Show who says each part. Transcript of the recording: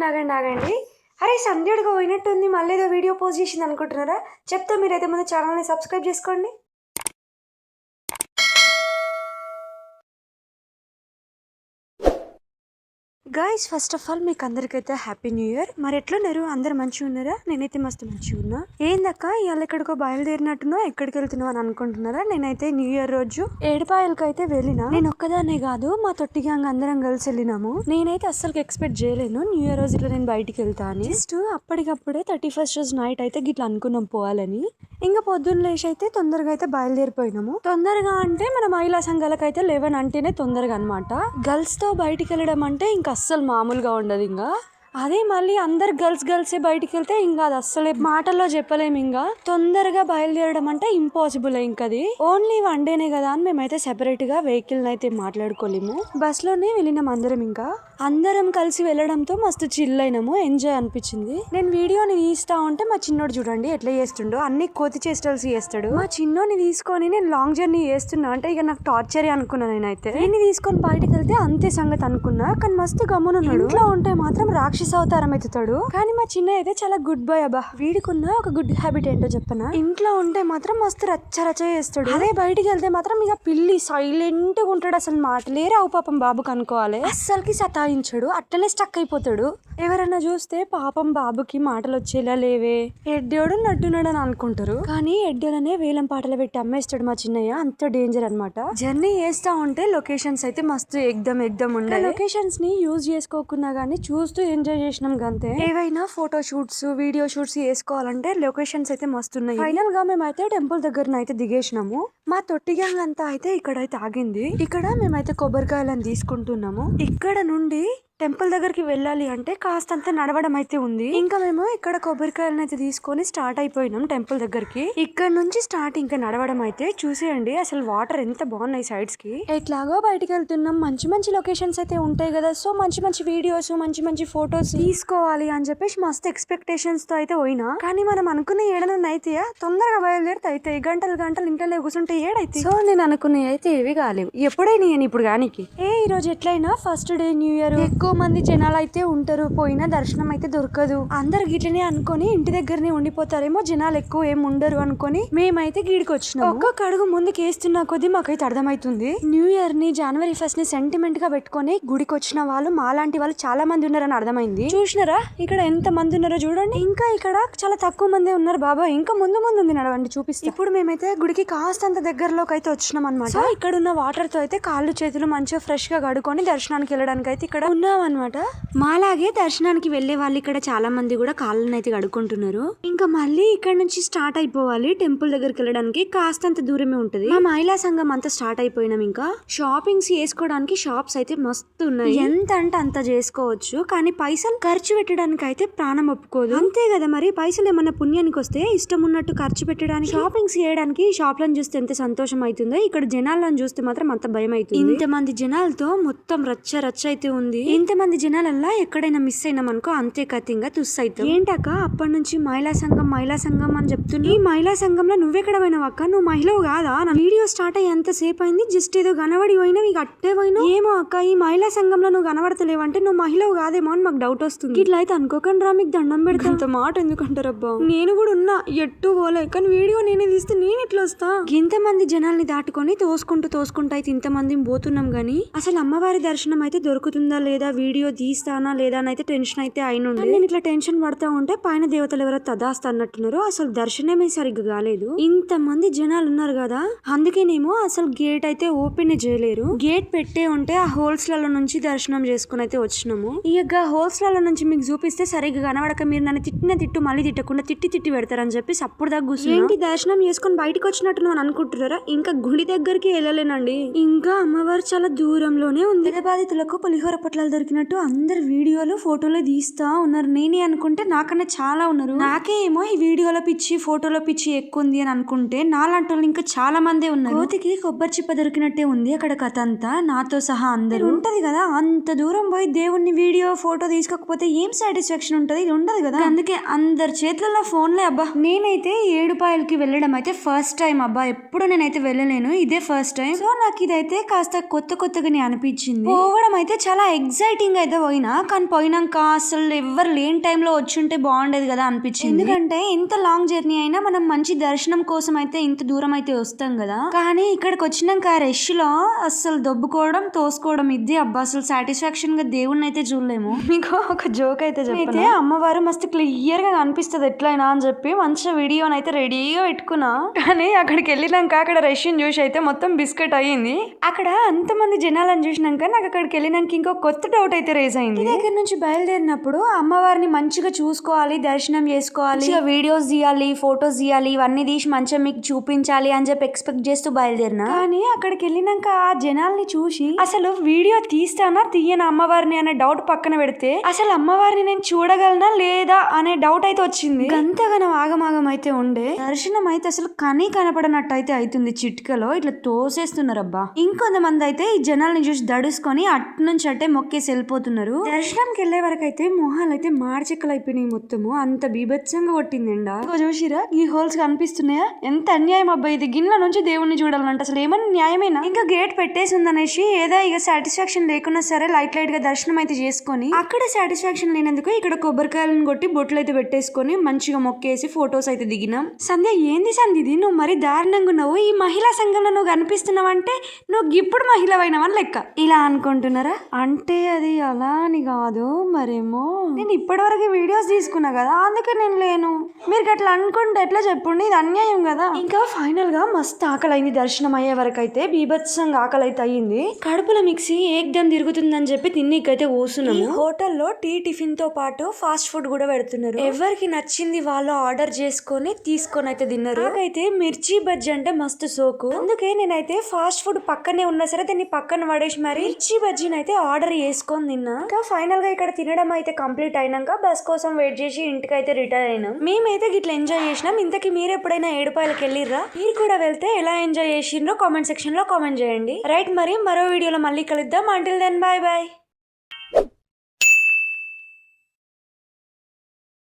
Speaker 1: ఆగండి. అరే సంధ్యుడిగా పోయినట్టుంది, మళ్ళీ ఏదో వీడియో పోస్ట్ చేసింది అనుకుంటున్నారా? చెప్తా, మీరైతే ముందు ఛానల్ని సబ్స్క్రైబ్ చేసుకోండి. గైస్, ఫస్ట్ ఆఫ్ ఆల్ మీకు అందరికైతే హ్యాపీ న్యూ ఇయర్. మరి ఎట్లున్నారు? అందరు మంచిగా ఉన్నారా? నేనైతే మస్తు మంచిగా ఉన్నా. ఏందక్క ఇవాళ ఎక్కడికో బయలుదేరినట్టునో, ఎక్కడికి వెళ్తున్నావు అని అనుకుంటున్నారా? నేనైతే న్యూ ఇయర్ రోజు ఏడుపాయలకి అయితే వెళ్ళినా. నేను ఒక్కదానే కాదు, మా తొట్టి గ్యాంగ్ అందరం కలిసి వెళ్ళినాము. నేనైతే అస్సలు ఎక్స్పెక్ట్ చేయలేను న్యూ ఇయర్ రోజు ఇట్లా నేను బయటికి వెళ్తా అని. జస్ట్ అప్పటికప్పుడే 31st రోజు నైట్ అయితే గిట్లా అనుకున్నాం పోవాలని. ఇంకా పొద్దున్న లేచి అయితే తొందరగా అయితే బయలుదేరిపోయినాము. తొందరగా అంటే మన మహిళా సంఘాలకైతే 11 అంటేనే తొందరగా అనమాట. గర్ల్స్ తో బయటికి వెళ్ళడం అంటే ఇంకా అస్సలు మామూలుగా ఉండదు. ఇంకా అదే మళ్ళీ అందరు గర్ల్సే బయటికి వెళ్తే ఇంకా అది అస్సలే మాటల్లో చెప్పలేము. ఇంకా తొందరగా బయలుదేరడం అంటే ఇంపాసిబుల్. ఇంకా అది ఓన్లీ 1 డేనే కదా అని మేమైతే సెపరేట్ గా వెహికల్ అయితే మాట్లాడుకోలేము. బస్ లోనే వెళ్ళినాం అందరం. ఇంకా అందరం కలిసి వెళ్ళడంతో మస్తు చిల్ అయినాము, ఎంజాయ్ అనిపించింది. నేను వీడియోని తీస్తా ఉంటే మా చిన్నోడు చూడండి ఎట్లా చేస్తుండో, అన్ని కోతి చేష్టల్స్ చేస్తాడు. మా చిన్నోని తీసుకొని నేను లాంగ్ జర్నీ చేస్తున్నా అంటే ఇక నాకు టార్చర్ అనుకున్నా. నేనైతే దీన్ని తీసుకొని బయటకు వెళ్తే అంతే సంగతి అనుకున్నా, కానీ మస్తు గమ్మునున్నాడు. ఇంట్లో ఉంటే మాత్రం రాక్షస అవతారం ఎత్తుతాడు. కానీ మా చిన్న అయితే చాలా గుడ్ బాయ్. అబ్బా, వీడికున్న ఒక గుడ్ హ్యాబిట్ ఏంటో చెప్పనా, ఇంట్లో ఉంటే మాత్రం మస్తు రచ్చ చేస్తాడు. అదే బయటికి వెళ్తే మాత్రం ఇక పిల్లి సైలెంట్ గా ఉంటాడు. అసలు మాటలే రావు పాపం బాబుకి అనుకోవాలి. అస్సలకి సతాయించాడు, అట్టనే స్టక్ అయిపోతాడు. ఎవరన్నా చూస్తే పాపం బాబుకి మాటలు వచ్చేలా లేవే, ఎడ్డోడు నడ్డున్నాడు అని అనుకుంటారు. కానీ ఎడ్డోలనే వేలం పాటలు పెట్టి అమ్మేస్తాడు మా చిన్నయ్య. అంత డేంజర్ అనమాట. జర్నీ చేస్తా ఉంటే లొకేషన్స్ అయితే మస్తు ఎగ్దమ్ ఉండే. లొకేషన్స్ ని యూజ్ చేసుకోకున్నా గానీ చూస్తూ ఎంజాయ్ చేసినాం గంతే. ఏవైనా ఫోటో షూట్స్, వీడియో షూట్స్ చేసుకోవాలంటే లొకేషన్స్ అయితే మస్తున్నాయి. ఫైనల్ గా మేమైతే టెంపుల్ దగ్గర అయితే దిగేసినాము. మా తొట్టి గ్యాంగ్ అంతా అయితే ఇక్కడైతే ఆగింది. ఇక్కడ మేమైతే కొబ్బరికాయలను తీసుకుంటున్నాము. ఇక్కడ నుండి టెంపుల్ దగ్గరికి వెళ్ళాలి అంటే కాస్తంత నడవడం అయితే ఉంది. ఇంకా మేము ఇక్కడ కొబ్బరికాయలను అయితే తీసుకొని స్టార్ట్ అయిపోయినాం టెంపుల్ దగ్గరికి. ఇక్కడ నుంచి స్టార్ట్ ఇంకా నడవడం అయితే చూసేయండి. అసలు వాటర్ ఎంత బాగున్నాయి సైడ్స్ కి. ఎట్లాగో బయటికి వెళ్తున్నాం, మంచి లొకేషన్స్ అయితే ఉంటాయి కదా. సో మంచి వీడియోస్, మంచి ఫొటోస్ తీసుకోవాలి అని చెప్పేసి మస్తు ఎక్స్పెక్టేషన్స్ తో అయితే పోయినా. కానీ మనం అనుకున్న ఏడనన్నా అయితే తొందరగా బయలుదేరితే అయితే గంటలు ఇంట్లో కూర్చుంటే ఏడైతే. సో నేను అనుకున్నవి అయితే ఏవి కాలేవు. ఎప్పుడైనా ఇప్పుడు గానికి ఈ రోజు ఎట్లయినా ఫస్ట్ డే న్యూ ఇయర్, ఎక్కువ మంది జనాలు అయితే ఉంటారు, పోయినా దర్శనం అయితే దొరకదు. అందరు గిట్లనే అనుకొని ఇంటి దగ్గరనే ఉండిపోతారేమో, జనాలు ఎక్కువ ఏం ఉండరు అనుకొని మేమైతే గీడికి వచ్చినాం. ఒక్కొక్క అడుగు ముందుకు వేస్తున్న కొద్దీ మాకైతే అర్థమవుతుంది న్యూ ఇయర్ ని January 1st ని సెంటిమెంట్ గా పెట్టుకొని గుడికి వచ్చిన వాళ్ళు మాలాంటి వాళ్ళు చాలా మంది ఉన్నారని అర్థమైంది. చూసినారా ఇక్కడ ఎంత మంది ఉన్నారో చూడండి. ఇంకా ఇక్కడ చాలా తక్కువ మంది ఉన్నారు బాబా. ఇంకా ముందు ఉంది, నడవండి చూపిస్తే. ఇప్పుడు మేమైతే గుడికి కాస్తంత దగ్గరలోకి అయితే వచ్చినాం అనమాట. ఇక్కడ ఉన్న వాటర్ తో అయితే కాళ్ళు చేతులు మంచిగా ఫ్రెష్ గా కడుకొని దర్శనానికి వెళ్ళడానికి అయితే ఇక్కడ ఉన్నాం అనమాట. మాలాగే దర్శనానికి వెళ్లే వాళ్ళు ఇక్కడ చాలా మంది కూడా కాళ్ళని అయితే కడుక్కుంటున్నారు. ఇంకా మళ్ళీ ఇక్కడ నుంచి స్టార్ట్ అయిపోవాలి టెంపుల్ దగ్గరికి వెళ్ళడానికి. కాస్తంత దూరమే ఉంటది. మా మహిళా సంఘం అంతా స్టార్ట్ అయిపోయినాం. ఇంకా షాపింగ్స్ చేసుకోవడానికి షాప్స్ అయితే మస్తు ఉన్నాయి. ఎంత అంటే అంత చేసుకోవచ్చు, కానీ పైసలు ఖర్చు పెట్టడానికి అయితే ప్రాణం ఒప్పుకోదు. అంతే కదా మరి, పైసలు ఏమన్నా పుణ్యానికి వస్తే ఇష్టం ఉన్నట్టు ఖర్చు పెట్టడానికి, షాపింగ్స్ చేయడానికి షాప్లను చూస్తే ఎంత సంతోషం అవుతుందో, ఇక్కడ జనాలను చూస్తే మాత్రం అంత భయం అవుతుంది. ఇంతమంది జనాలతో మొత్తం రచ్చ అయితే ఉంది. ఇంతమంది జనాలల్లా ఎక్కడైనా మిస్ అయినాం అనుకో అంతే కతింగా తుస్ అవుతాం. ఏంటక్క అప్పటి నుంచి మహిళా సంఘం అని చెప్తున్నా. ఈ మహిళా సంఘంలో నువ్వెక్కడ పోయినావు అక్క? నువ్వు మహిళవు కాదా? నా వీడియో స్టార్ట్ అయ్యి ఎంత సేపు అయింది, జస్ట్ ఏదో కనబడి పోయినావు, ఇక అట్టే పోయినావు. ఏమో అక్క, ఈ మహిళా సంఘంలో నువ్వు కనబడతలేవంటే నువ్వు మహిళవు కాదేమో అని మాకు డౌట్ వస్తుంది. ఇట్లా అయితే అనుకోకండి రా, మీకు దండం పెడతా. అంత మాట ఎందుకంటారబ్బా? నేను కూడా ఉన్నా, ఎట్టు పోలే, కానీ వీడియో నేనే తీస్తే నేను ఎట్లా వస్తా? ఇంతమంది జనాల్ని దాటుకొని తోసుకుంటూ అయితే ఇంతమంది పోతున్నాం గానీ అసలు అమ్మవారి దర్శనం అయితే దొరుకుతుందా లేదా, వీడియో తీస్తానా లేదా అని అయితే టెన్షన్ అయితే అయినుండే. నేను ఇట్లా టెన్షన్ పడతా ఉంటే పైన దేవతలు ఎవరో తదాస్తా అన్నట్టున్నారు. అసలు దర్శనమే సరిగ్గా కాలేదు. ఇంతమంది జనాలు ఉన్నారు కదా, అందుకేనేమో అసలు గేట్ అయితే ఓపెన్ చేయలేరు. గేట్ పెట్టే ఉంటే ఆ హోల్స్ లలో నుంచి దర్శనం చేసుకుని అయితే వచ్చినాము. ఇక హోల్స్ లలో నుంచి మీకు చూపిస్తే సరిగ్గా కనబడక మీరు నన్ను తిట్టు మళ్ళీ తిట్టకుండా తిట్టి పెడతారని చెప్పి అప్పుడు దాకా కూర్చున్నా. ఏంటి దర్శనం చేసుకుని బయటకు వచ్చినట్టు అని అనుకుంటున్నారా? ఇంకా గుడి దగ్గరికి వెళ్ళలేనండి. ఇంకా అమ్మవారు చాలా దూరంలోనే ఉంది. బాధితులకు పులిహోర పొట్లాలు దొరికినట్టు అందరు వీడియోలు ఫోటోలు తీస్తా ఉన్నారు. నేనే అనుకుంటే నాకన్నా చాలా ఉన్నారు. నాకే ఏమో ఈ వీడియోలో పిచ్చి ఫోటోలో పిచ్చి ఎక్కువ ఉంది అని అనుకుంటే నాలాంటి వాళ్ళు ఇంకా చాలా మందే ఉన్నారు. కోతికి కొబ్బరి చిప్ప దొరికినట్టే ఉంది అక్కడ కథ అంతా, నాతో సహా అందరూ ఉంటది కదా. అంత దూరం పోయి దేవుణ్ణి వీడియో ఫోటో తీసుకోకపోతే ఏం సాటిస్ఫాక్షన్ ఉంటది? ఇది ఉండదు కదా. అందుకే అందరి చేతులలో ఫోన్లే. అబ్బా, నేనైతే ఏడుపాయలకి వెళ్ళడం అయితే ఫస్ట్ టైం అబ్బా. ఎప్పుడు నేనైతే వెళ్ళలేను, ఇదే ఫస్ట్ టైం. సో నాకు ఇదైతే కాస్త కొత్తగానే అనిపించింది. పోవడం అయితే చాలా ఎగ్జైట్ ఎగ్జైటింగ్ అయితే పోయినా, కానీ పోయినాక అసలు ఎవరు లేని టైంలో వచ్చుంటే బాగుండేది కదా అనిపించింది. ఎందుకంటే ఎంత లాంగ్ జర్నీ అయినా మనం మంచి దర్శనం కోసం అయితే ఇంత దూరం అయితే వస్తాం కదా, కానీ ఇక్కడికి వచ్చినాక రష్ లో అసలు దొబ్బుకోవడం తోసుకోవడం ఇది అబ్బా అసలు సాటిస్ఫాక్షన్ గా దేవుణ్ణి అయితే చూడలేము. మీకు ఒక జోక్ అయితే చెప్పైతే అమ్మవారు మస్తు క్లియర్ గా కనిపిస్తుంది ఎట్లయినా అని చెప్పి మంచిగా వీడియోని అయితే రెడీగా పెట్టుకున్నా. కానీ అక్కడికి వెళ్ళినాక అక్కడ రష్ చూసి అయితే మొత్తం బిస్కెట్ అయ్యింది. అక్కడ అంతమంది జనాలను చూసినాక నాకు అక్కడికి వెళ్ళినాక ఇంకో కొత్త డౌట్ అయితే రేజ్ అయింది. దగ్గర నుంచి బయలుదేరినప్పుడు అమ్మవారిని మంచిగా చూసుకోవాలి, దర్శనం చేసుకోవాలి, వీడియోస్ తీయాలి, ఫొటోస్ తీయాలి, ఇవన్నీ తీసి మంచిగా మీకు చూపించాలి అని చెప్పి ఎక్స్పెక్ట్ చేస్తూ బయలుదేరినా. కానీ అక్కడికి వెళ్ళినాక ఆ జనాల్ని చూసి అసలు వీడియో తీస్తానా తీయనా అమ్మవారిని అనే డౌట్ పక్కన పెడితే అసలు అమ్మవారిని నేను చూడగలనా లేదా అనే డౌట్ అయితే వచ్చింది. గంతగనం ఆగమాగం అయితే ఉండే దర్శనం అయితే అసలు కనపడనట్టు అయితే అవుతుంది. చిట్కలో ఇట్లా తోసేస్తున్నారబ్బా. ఇంకొంతమంది అయితే ఈ జనాల్ని చూసి దడుసుకొని అటు నుంచి అట్టే మొక్కేసి వెళ్ళిపోతున్నారు. దర్శనంకి వెళ్లే వరకు అయితే మొహాలు అయితే మార్చెక్కలు అయిపోయినాయి. మొత్తము అంత బీభత్సంగా కొట్టింది ఎండ. చూసిరా ఈ హోల్స్ కనిపిస్తున్నాయా? ఎంత అన్యాయం అబ్బాయి ఇది. గిన్నెల నుంచి దేవుణ్ణి చూడాలంట అసలు ఏమన్నా న్యాయమేనా? ఇంకా గేట్ పెట్టేసి ఉందనేసి ఏదో ఇక సాటిస్ఫాక్షన్ లేకున్నా సరే లైట్ గా దర్శనం అయితే చేసుకొని అక్కడ సాటిస్ఫాక్షన్ లేనందుకు ఇక్కడ కొబ్బరికాయలను కొట్టి బొట్లు అయితే పెట్టేసుకొని మంచిగా మొక్కేసి ఫొటోస్ అయితే దిగినాం. సంధ్య ఏంది సంధ్య ఇది? నువ్వు మరి దారుణంగా ఉన్నావు. ఈ మహిళా సంఘంలో నువ్వు కనిపిస్తున్నావు అంటే నువ్వు ఇప్పుడు మహిళవైనవని లెక్క. ఇలా అనుకుంటున్నారా? అంటే అది అలా అని కాదు. మరేమో నేను ఇప్పటివరకు వీడియోస్ తీసుకున్నా కదా అందుకే నేను లేను. మీరు అట్లా అనుకుంటే ఎట్లా చెప్పండి, ఇది అన్యాయం కదా. ఇంకా ఫైనల్ గా మస్తు ఆకలి అయింది. దర్శనం అయ్యే వరకు అయితే బీభత్సంగా ఆకలి అయితే అయ్యింది. కడుపులో మిక్సీ ఏకదం తిరుగుతుందని చెప్పి తిన్నీకైతే కూసున్నాము. హోటల్లో టిఫిన్ తో పాటు ఫాస్ట్ ఫుడ్ కూడా పెడుతున్నారు. ఎవరికి నచ్చింది వాళ్ళు ఆర్డర్ చేసుకొని తీసుకొని అయితే తిన్నారు. నాకైతే మిర్చి బజ్జీ అంటే మస్తు సోకు. అందుకే నేనైతే ఫాస్ట్ ఫుడ్ పక్కనే ఉన్నా సరే దాన్ని పక్కన పడేసి మరి మిర్చి బజ్జీని అయితే ఆర్డర్ చేసుకొని తిన్నా. ఇంకా ఫైనల్ గా ఇక్కడ తినడం అయితే కంప్లీట్ అయినాక బస్ కోసం వెయిట్ చేసి ఇంటికి అయితే రిటర్న్ అయినాం. మేమైతే గిట్లా ఎంజాయ్ చేసినాం. ఇంతకీ మీరు ఎప్పుడైనా ఏడుపాయలకి వెళ్ళిర్రా? మీరు కూడా వెళ్తే ఎలా ఎంజాయ్ చేసిండ్రో కామెంట్ సెక్షన్ లో కామెంట్ చేయండి. రైట్, మరి మరో వీడియోలో మళ్ళీ కలుద్దాం. Until then bye bye.